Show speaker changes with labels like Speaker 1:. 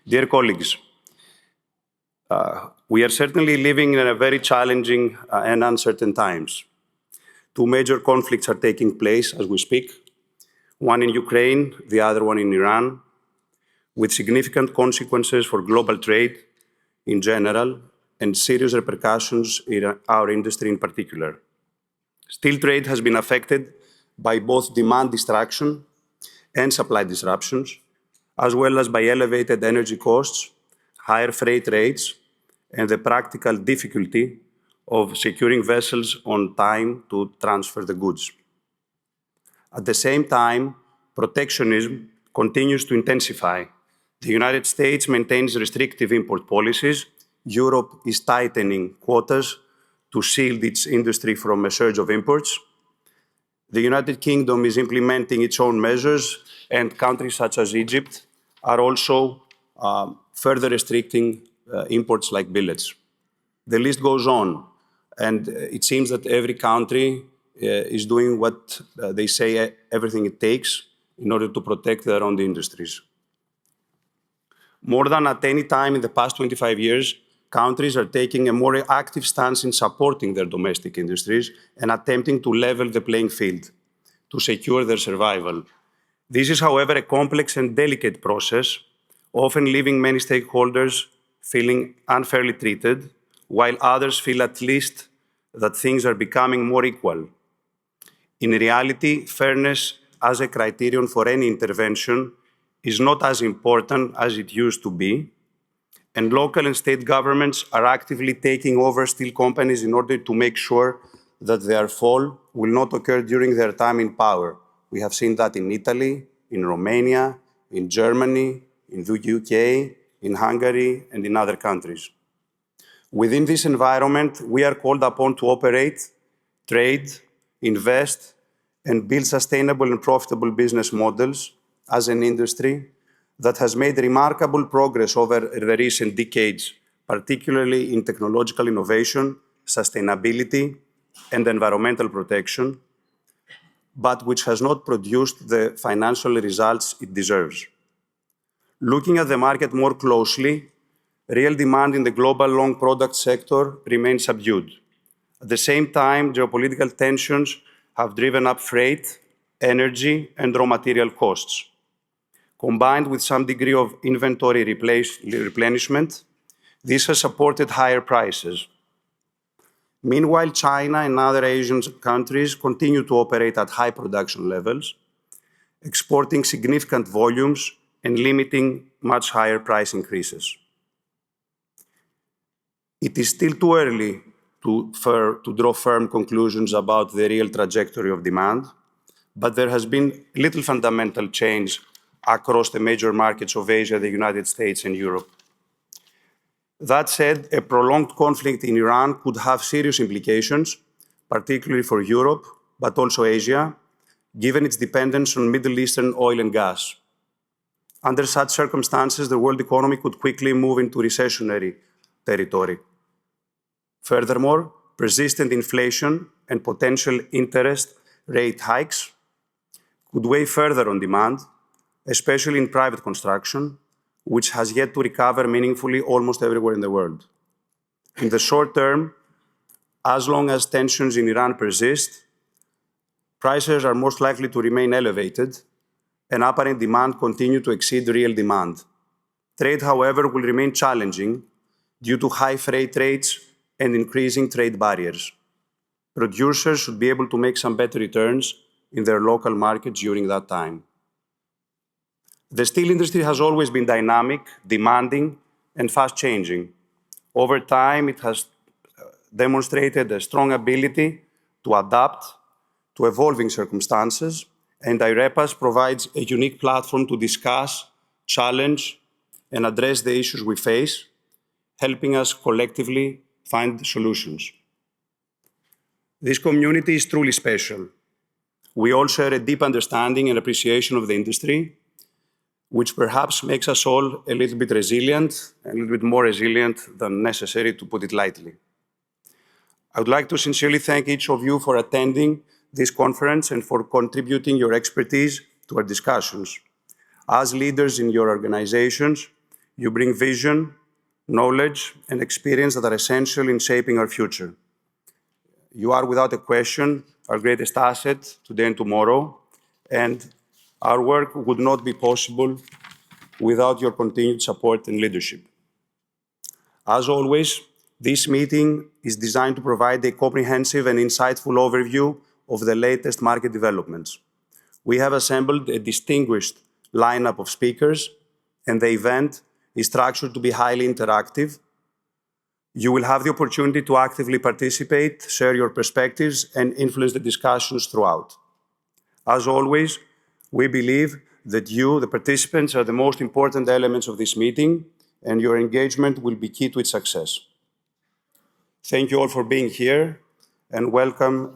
Speaker 1: Dear colleagues, we are certainly living in a very challenging and uncertain times. Two major conflicts are taking place as we speak, one in Ukraine, the other one in Iran, with significant consequences for global trade in general and serious repercussions in our industry in particular. Steel trade has been affected by both demand destruction and supply disruptions, as well as by elevated energy costs, higher freight rates, and the practical difficulty of securing vessels on time to transfer the goods. At the same time, protectionism continues to intensify. The United States maintains restrictive import policies. Europe is tightening quotas to shield its industry from a surge of imports. The United Kingdom is implementing its own measures, and countries such as Egypt are also further restricting imports like billets. The list goes on, and it seems that every country is doing what they say everything it takes in order to protect their own industries. More than at any time in the past 25 years, countries are taking a more active stance in supporting their domestic industries and attempting to level the playing field to secure their survival. This is, however, a complex and delicate process, often leaving many stakeholders feeling unfairly treated, while others feel at least that things are becoming more equal. In reality, fairness as a criterion for any intervention is not as important as it used to be, and local and state governments are actively taking over steel companies in order to make sure that their fall will not occur during their time in power. We have seen that in Italy, in Romania, in Germany, in the UK, in Hungary, and in other countries. Within this environment, we are called upon to operate, trade, invest, and build sustainable and profitable business models as an industry that has made remarkable progress over the recent decades, particularly in technological innovation, sustainability, and environmental protection, but which has not produced the financial results it deserves. Looking at the market more closely, real demand in the global long product sector remains subdued. At the same time, geopolitical tensions have driven up freight, energy, and raw material costs. Combined with some degree of inventory replenishment, this has supported higher prices. Meanwhile, China and other Asian countries continue to operate at high production levels, exporting significant volumes and limiting much higher price increases. It is still too early to draw firm conclusions about the real trajectory of demand, but there has been little fundamental change across the major markets of Asia, the United States, and Europe. That said, a prolonged conflict in Iran could have serious implications, particularly for Europe, but also Asia, given its dependence on Middle Eastern oil and gas. Under such circumstances, the world economy could quickly move into recessionary territory. Furthermore, persistent inflation and potential interest rate hikes could weigh further on demand, especially in private construction, which has yet to recover meaningfully almost everywhere in the world. In the short term, as long as tensions in Iran persist, prices are most likely to remain elevated and apparent demand continue to exceed real demand. Trade, however, will remain challenging due to high freight rates and increasing trade barriers. Producers should be able to make some better returns in their local markets during that time. The steel industry has always been dynamic, demanding, and fast-changing. Over time, it has demonstrated a strong ability to adapt to evolving circumstances, and IREPAS provides a unique platform to discuss, challenge, and address the issues we face, helping us collectively find solutions. This community is truly special. We all share a deep understanding and appreciation of the industry, which perhaps makes us all a little bit resilient, a little bit more resilient than necessary, to put it lightly. I would like to sincerely thank each of you for attending this conference and for contributing your expertise to our discussions. As leaders in your organizations, You bring vision, knowledge, and experience that are essential in shaping our future. You are, without a question, our greatest asset today and tomorrow, and our work would not be possible without your continued support and leadership. As always, this meeting is designed to provide a comprehensive and insightful overview of the latest market developments. We have assembled a distinguished lineup of speakers, and the event is structured to be highly interactive. You will have the opportunity to actively participate, share your perspectives, and influence the discussions throughout. As always, we believe that you, the participants, are the most important elements of this meeting, and your engagement will be key to its success. Thank you all for being here, and welcome.